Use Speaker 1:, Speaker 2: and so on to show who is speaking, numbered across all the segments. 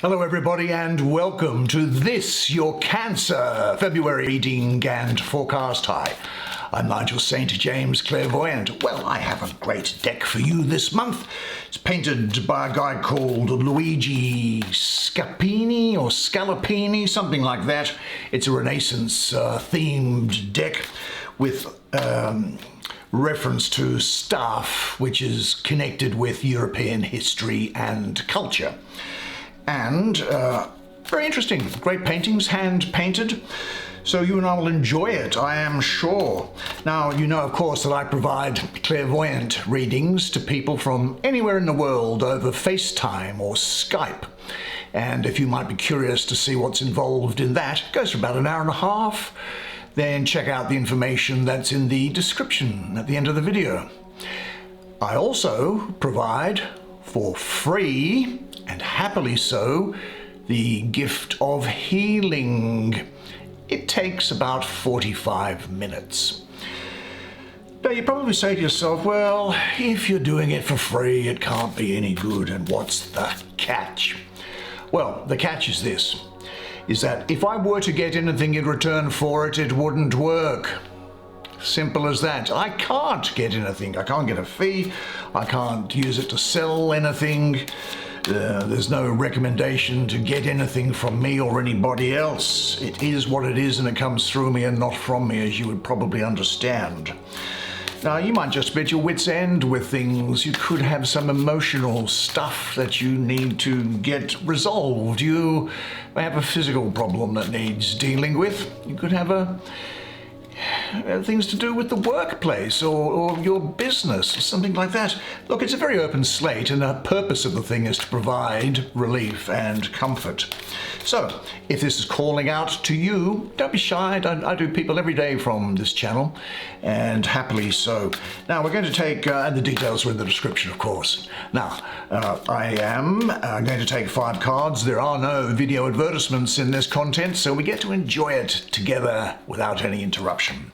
Speaker 1: Hello everybody and welcome to this, your Cancer February reading and forecast. Hi, I'm Nigel Saint James, Clairvoyant. Well, I have a great deck for you this month. It's painted by a guy called Luigi Scapini or Scalapini, something like that. It's a Renaissance themed deck with reference to staff, which is connected with European history and culture. And very interesting, great paintings, hand painted. So you and I will enjoy it, I am sure. Now, you know, of course, that I provide clairvoyant readings to people from anywhere in the world over FaceTime or Skype. And if you might be curious to see what's involved in that, it goes for about an hour and a half. Then check out the information that's in the description at the end of the video. I also provide for free, and happily so, the gift of healing. It takes about 45 minutes. Now you probably say to yourself, well, if you're doing it for free, it can't be any good, and what's the catch? Well, the catch is this, is that if I were to get anything in return for it, it wouldn't work. Simple as that. I can't get anything. I can't get a fee. I can't use it to sell anything. There's no recommendation to get anything from me or anybody else. It is what it is, and it comes through me and not from me, as you would probably understand. Now, you might just be at your wit's end with things. You could have some emotional stuff that you need to get resolved. You may have a physical problem that needs dealing with. You could have things to do with the workplace or your business or something like that. Look, it's a very open slate, and the purpose of the thing is to provide relief and comfort. So, if this is calling out to you, don't be shy. I do people every day from this channel, and happily so. Now, we're going to take, and the details are in the description, of course. Now, I am going to take 5 cards. There are no video advertisements in this content, so we get to enjoy it together without any interruption.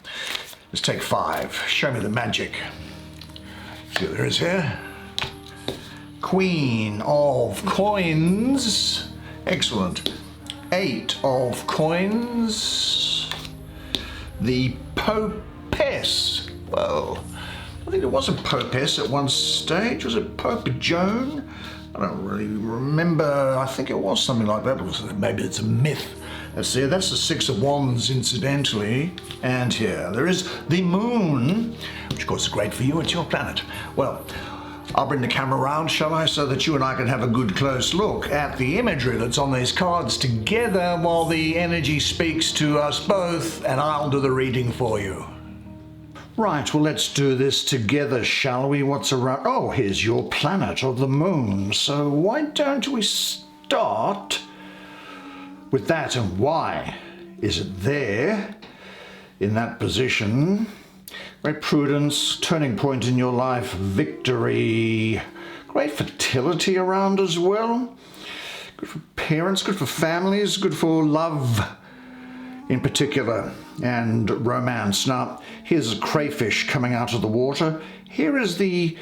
Speaker 1: Let's take 5. Show me the magic. See what there is here. Queen of Coins. Excellent. 8 of Coins. The Popess. Well, I think it was a Popess at one stage. Was it Pope Joan? I don't really remember. I think it was something like that. Maybe it's a myth. Let's see, that's the 6 of Wands, incidentally. And here, there is the Moon, which of course is great for you. It's your planet. Well, I'll bring the camera around, shall I, so that you and I can have a good close look at the imagery that's on these cards together while the energy speaks to us both, and I'll do the reading for you. Right, well, let's do this together, shall we? What's around? Oh, here's your planet of the Moon. So why don't we start with that, and why is it there in that position? Great prudence, turning point in your life, victory, great fertility around as well. Good for parents, good for families, good for love in particular, and romance. Now, here's a crayfish coming out of the water. Here is the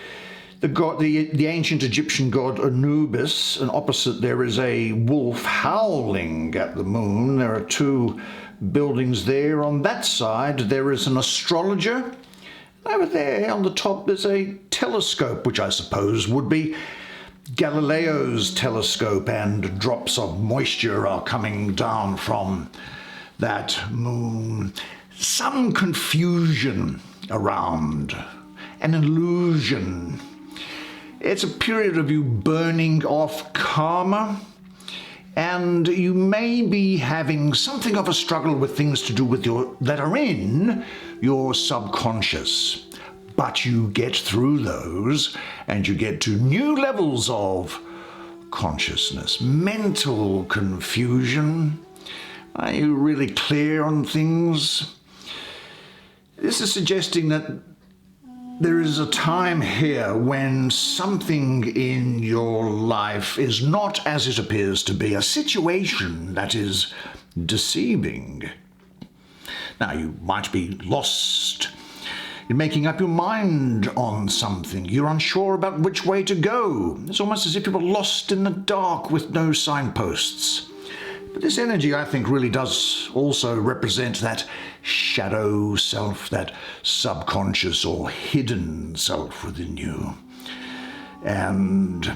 Speaker 1: god, the ancient Egyptian god Anubis, and opposite there is a wolf howling at the moon. There are 2 buildings there. On that side there is an astrologer. Over there on the top there's a telescope, which I suppose would be Galileo's telescope, and drops of moisture are coming down from that moon. Some confusion around, an illusion. It's a period of you burning off karma, and you may be having something of a struggle with things to do with that are in your subconscious. But you get through those, and you get to new levels of consciousness. Mental confusion. Are you really clear on things? This is suggesting that there is a time here when something in your life is not as it appears to be, a situation that is deceiving. Now, you might be lost You're making up your mind on something. You're unsure about which way to go. It's almost as if you were lost in the dark with no signposts. But this energy, I think, really does also represent that shadow self, that subconscious or hidden self within you. And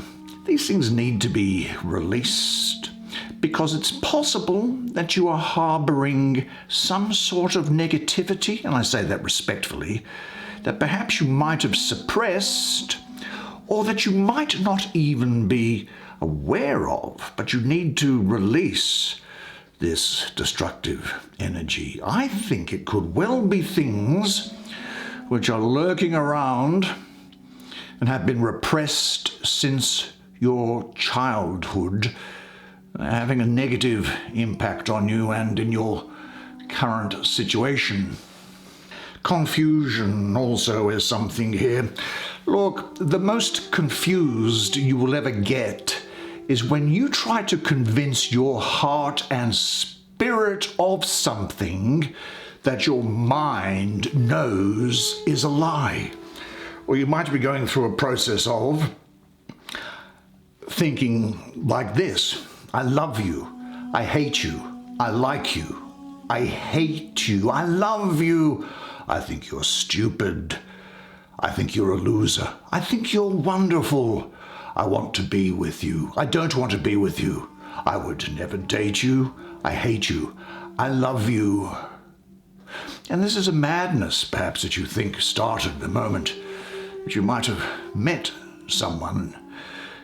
Speaker 1: these things need to be released because it's possible that you are harboring some sort of negativity, and I say that respectfully, that perhaps you might have suppressed or that you might not even be aware of, but you need to release this destructive energy. I think it could well be things which are lurking around and have been repressed since your childhood, having a negative impact on you and in your current situation. Confusion also is something here. Look, the most confused you will ever get is when you try to convince your heart and spirit of something that your mind knows is a lie. Or you might be going through a process of thinking like this: I love you, I hate you, I like you, I hate you, I love you, I think you're stupid, I think you're a loser, I think you're wonderful, I want to be with you, I don't want to be with you, I would never date you, I hate you, I love you. And this is a madness, perhaps, that you think started the moment that you might have met someone.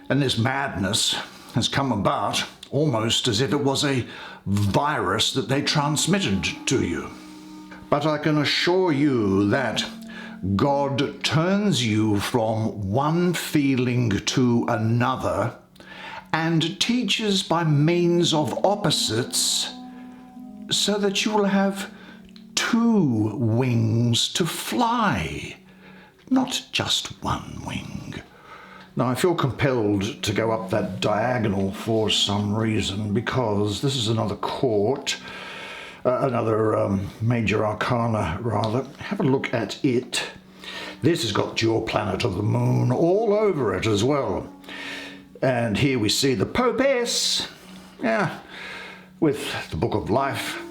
Speaker 1: And this madness has come about almost as if it was a virus that they transmitted to you. But I can assure you that God turns you from one feeling to another and teaches by means of opposites so that you will have two wings to fly, not just one wing. Now, I feel compelled to go up that diagonal for some reason, because this is another court, another major arcana, rather. Have a look at it. This has got your planet of the moon all over it as well. And here we see the Popess, with the Book of Life.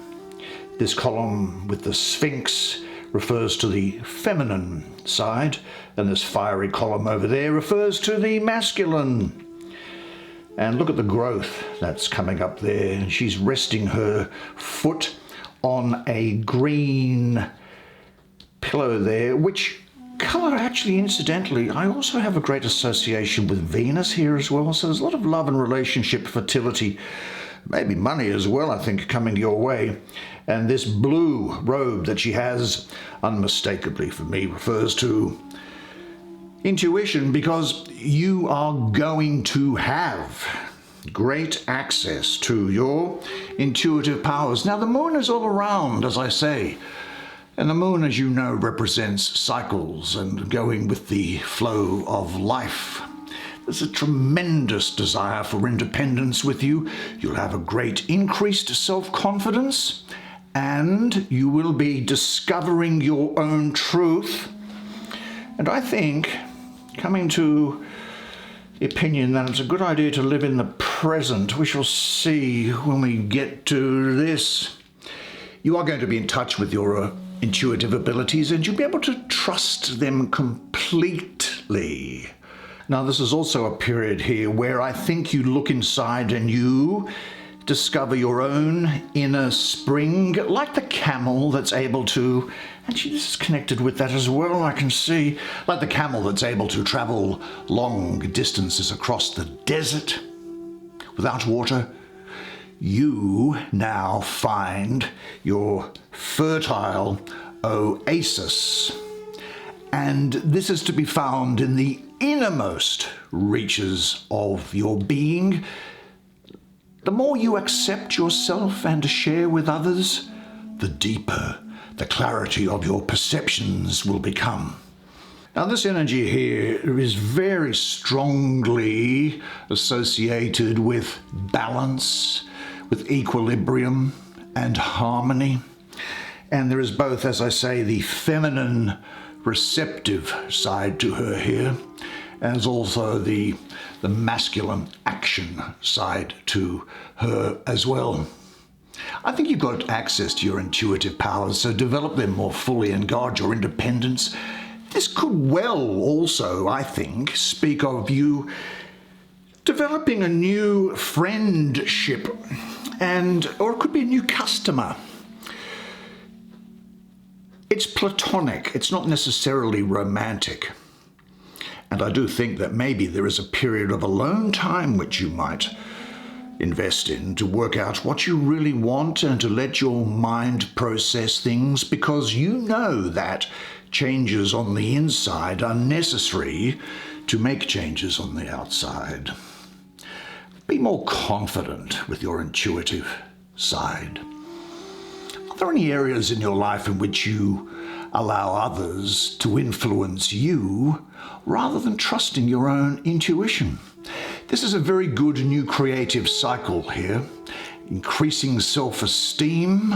Speaker 1: This column with the Sphinx refers to the feminine side, and this fiery column over there refers to the masculine. And look at the growth that's coming up there. She's resting her foot on a green pillow there, which colour, actually, incidentally, I also have a great association with Venus here as well. So there's a lot of love and relationship, fertility, maybe money as well, I think, coming your way. And this blue robe that she has, unmistakably for me, refers to intuition, because you are going to have great access to your intuitive powers. Now, the moon is all around, as I say, and the moon, as you know, represents cycles and going with the flow of life. There's a tremendous desire for independence with you. You'll have a great increased self-confidence, and you will be discovering your own truth. And I think, coming to the opinion that it's a good idea to live in the present, we shall see when we get to this. You are going to be in touch with your intuitive abilities, and you'll be able to trust them completely. Now, this is also a period here where I think you look inside and you discover your own inner spring, like the camel that's able to, actually this is connected with that as well, I can see, like the camel that's able to travel long distances across the desert without water. You now find your fertile oasis, and this is to be found in the innermost reaches of your being. The more you accept yourself and share with others, the deeper the clarity of your perceptions will become. Now, this energy here is very strongly associated with balance, with equilibrium and harmony. And there is both, as I say, the feminine receptive side to her here, as also the masculine action side to her as well. I think you've got access to your intuitive powers, so develop them more fully and guard your independence. This could well also, I think, speak of you developing a new friendship, or it could be a new customer. It's platonic, it's not necessarily romantic. And I do think that maybe there is a period of alone time which you might invest in to work out what you really want and to let your mind process things, because you know that changes on the inside are necessary to make changes on the outside. Be more confident with your intuitive side. Are there any areas in your life in which you allow others to influence you rather than trusting your own intuition? This is a very good new creative cycle here, increasing self-esteem,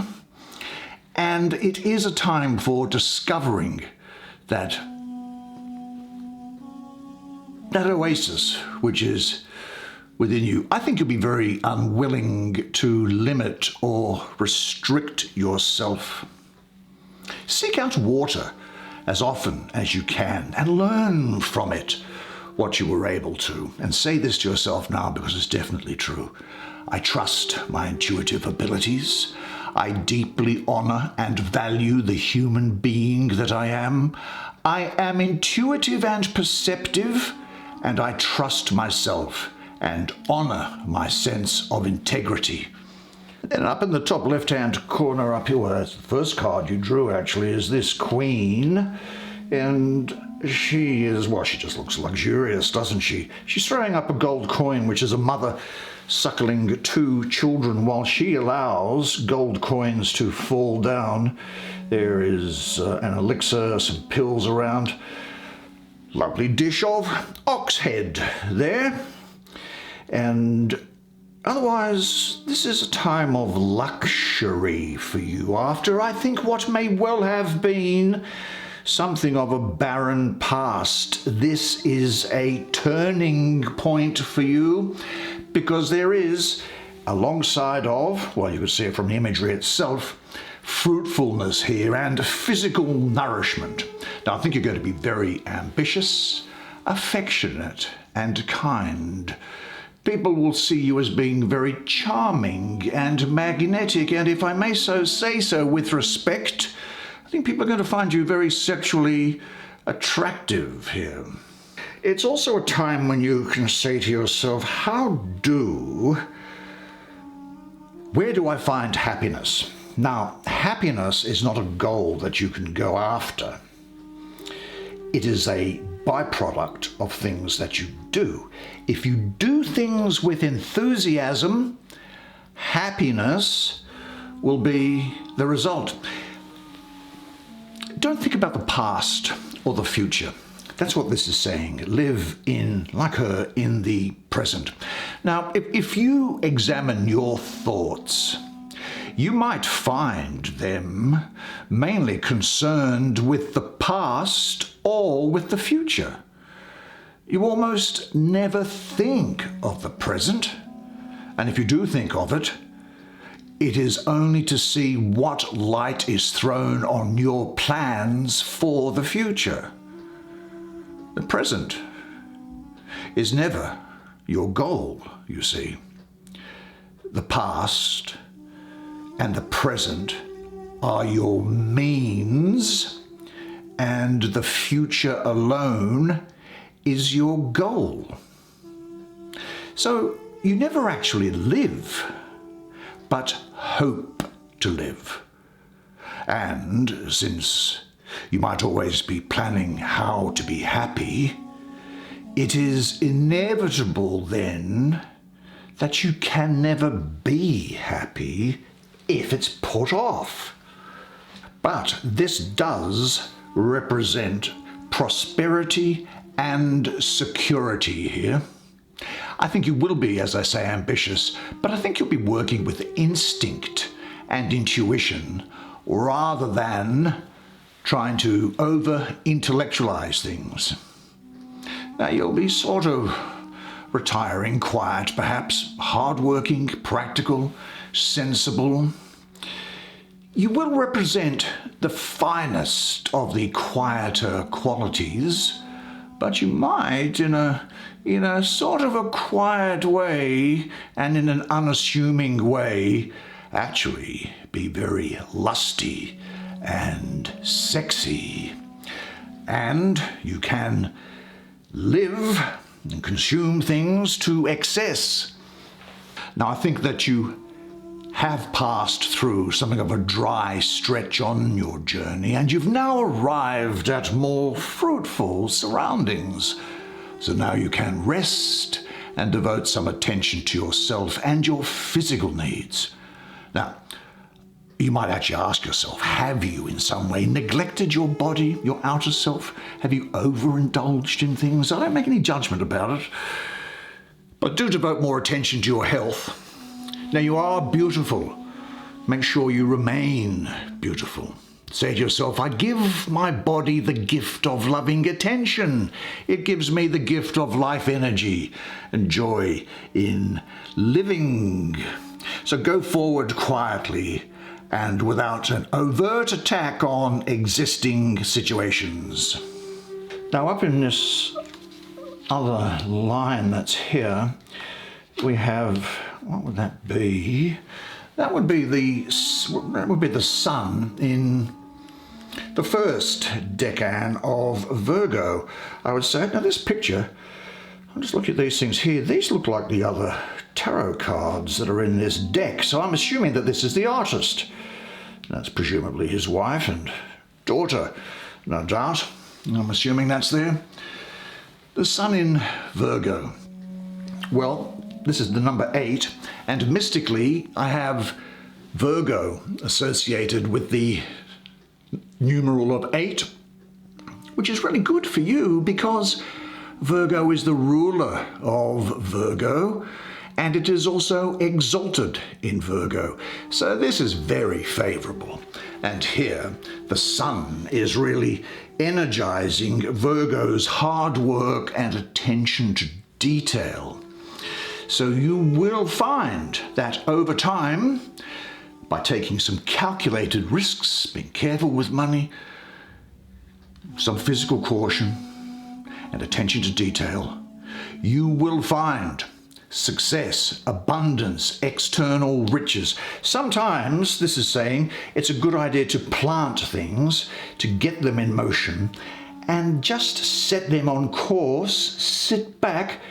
Speaker 1: and it is a time for discovering that oasis which is within you. I think you'll be very unwilling to limit or restrict yourself. Seek out water as often as you can and learn from it what you were able to. And say this to yourself now, because it's definitely true. I trust my intuitive abilities. I deeply honor and value the human being that I am. I am intuitive and perceptive, and I trust myself and honor my sense of integrity. Then up in the top left-hand corner up here, well, that's the first card you drew actually, is this Queen. And she is, well, she just looks luxurious, doesn't she? She's throwing up a gold coin, which is a mother suckling two children while she allows gold coins to fall down. There is an elixir, some pills around. Lovely dish of ox head there. And otherwise, this is a time of luxury for you after, I think, what may well have been something of a barren past. This is a turning point for you, because there is, alongside of, well, you can see it from the imagery itself, fruitfulness here and physical nourishment. Now, I think you're going to be very ambitious, affectionate, and kind. People will see you as being very charming and magnetic, and if I may so say so with respect, I think people are going to find you very sexually attractive here. It's also a time when you can say to yourself, where do I find happiness? Now, happiness is not a goal that you can go after. It is a byproduct of things that you do. If you do things with enthusiasm, happiness will be the result. Don't think about the past or the future. That's what this is saying. Live like her, in the present. Now, if you examine your thoughts, you might find them mainly concerned with the past or with the future. You almost never think of the present, and if you do think of it, it is only to see what light is thrown on your plans for the future. The present is never your goal, you see. The past and the present are your means, and the future alone is your goal. So you never actually live, but hope to live. And since you might always be planning how to be happy, it is inevitable then that you can never be happy if it's put off. But this does represent prosperity and security here. I think you will be, as I say, ambitious, but I think you'll be working with instinct and intuition rather than trying to over-intellectualize things. Now you'll be sort of retiring, quiet perhaps, hard-working, practical, sensible. You will represent the finest of the quieter qualities, but you might, in a sort of a quiet way and in an unassuming way, actually be very lusty and sexy. And you can live and consume things to excess. Now, I think that you have passed through something of a dry stretch on your journey, and you've now arrived at more fruitful surroundings. So now you can rest and devote some attention to yourself and your physical needs. Now, you might actually ask yourself, have you in some way neglected your body, your outer self? Have you overindulged in things? I don't make any judgment about it, but do devote more attention to your health. Now, you are beautiful. Make sure you remain beautiful. Say to yourself, I give my body the gift of loving attention. It gives me the gift of life energy and joy in living. So go forward quietly and without an overt attack on existing situations. Now, up in this other line that's here, we have, what would that be? That would be the sun in the first decan of Virgo, I would say. Now, this picture, I'll just look at these things here. These look like the other tarot cards that are in this deck, so I'm assuming that this is the artist. That's presumably his wife and daughter, no doubt. I'm assuming that's there. The sun in Virgo. Well, this is the number 8, and mystically I have Virgo associated with the numeral of 8, which is really good for you because Virgo is the ruler of Virgo, and it is also exalted in Virgo. So this is very favorable. And here, the sun is really energizing Virgo's hard work and attention to detail. So you will find that over time, by taking some calculated risks, being careful with money, some physical caution, and attention to detail, you will find success, abundance, external riches. Sometimes, this is saying, it's a good idea to plant things, to get them in motion, and just set them on course, sit back,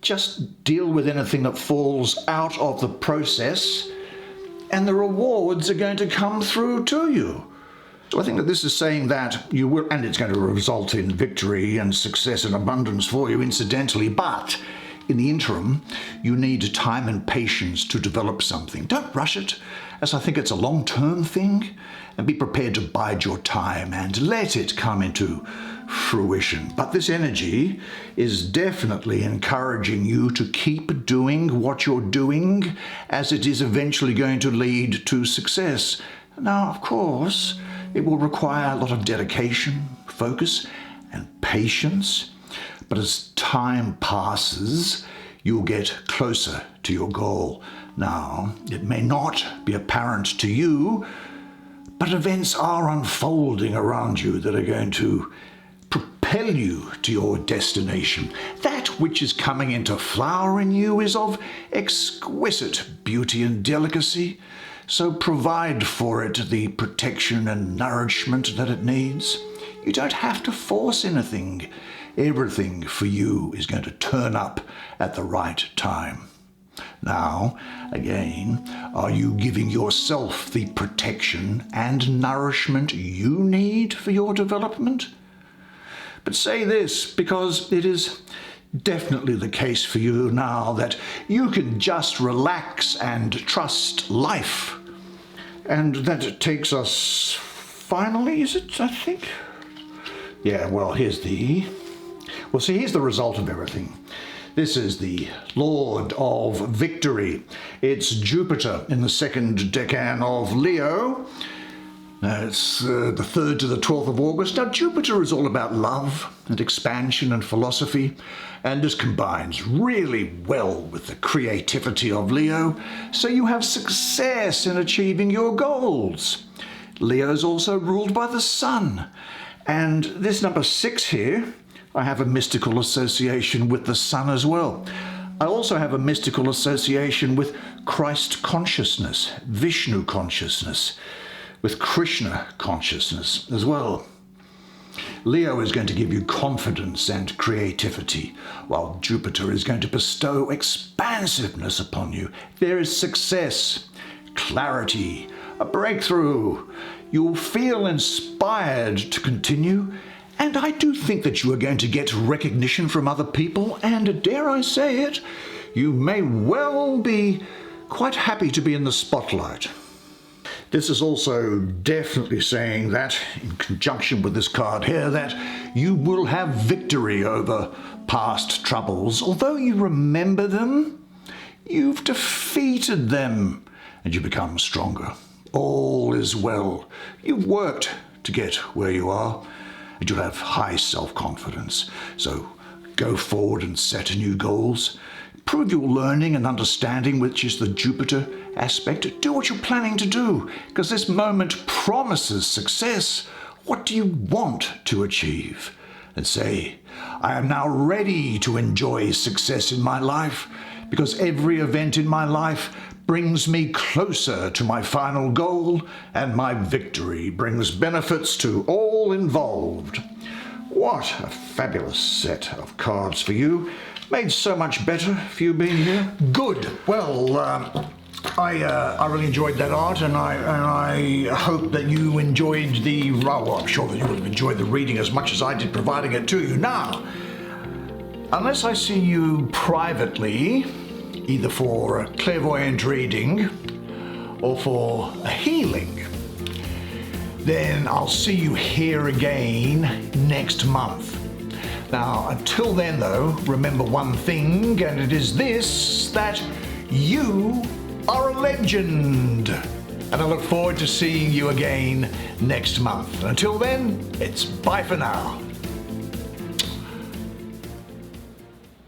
Speaker 1: just deal with anything that falls out of the process, and the rewards are going to come through to you. So I think that this is saying that you will, and it's going to result in victory and success and abundance for you incidentally, but in the interim, you need time and patience to develop something. Don't rush it, as I think it's a long-term thing, and be prepared to bide your time and let it come into fruition. But this energy is definitely encouraging you to keep doing what you're doing, as it is eventually going to lead to success. Now, of course, it will require a lot of dedication, focus, and patience. But as time passes, you'll get closer to your goal. Now, it may not be apparent to you, but events are unfolding around you that are going to propel you to your destination. That which is coming into flower in you is of exquisite beauty and delicacy, so provide for it the protection and nourishment that it needs. You don't have to force anything. Everything for you is going to turn up at the right time. Now, again, are you giving yourself the protection and nourishment you need for your development? But say this, because it is definitely the case for you now that you can just relax and trust life. And that takes us, finally, is it, I think? Yeah, well, here's the result of everything. This is the Lord of Victory. It's Jupiter in the second decan of Leo. It's the 3rd to the 12th of August. Now, Jupiter is all about love and expansion and philosophy, and this combines really well with the creativity of Leo, so you have success in achieving your goals. Leo is also ruled by the Sun, and this number 6 here, I have a mystical association with the Sun as well. I also have a mystical association with Christ consciousness, Vishnu consciousness, with Krishna consciousness as well. Leo is going to give you confidence and creativity, while Jupiter is going to bestow expansiveness upon you. There is success, clarity, a breakthrough. You'll feel inspired to continue, and I do think that you are going to get recognition from other people, and dare I say it, you may well be quite happy to be in the spotlight. This is also definitely saying that, in conjunction with this card here, that you will have victory over past troubles. Although you remember them, you've defeated them and you become stronger. All is well. You've worked to get where you are and you'll have high self-confidence. So go forward and set new goals. Improve your learning and understanding, which is the Jupiter aspect. Do what you're planning to do, because this moment promises success. What do you want to achieve? And say, I am now ready to enjoy success in my life, because every event in my life brings me closer to my final goal, and my victory brings benefits to all involved. What a fabulous set of cards for you. Made so much better for you being here. Good. Well, I really enjoyed that art, and I hope that you enjoyed well, I'm sure that you would have enjoyed the reading as much as I did providing it to you. Now, unless I see you privately, either for a clairvoyant reading or for a healing, then I'll see you here again next month. Now, until then, though, remember one thing, and it is this, that you are a legend. And I look forward to seeing you again next month. Until then, it's bye for now.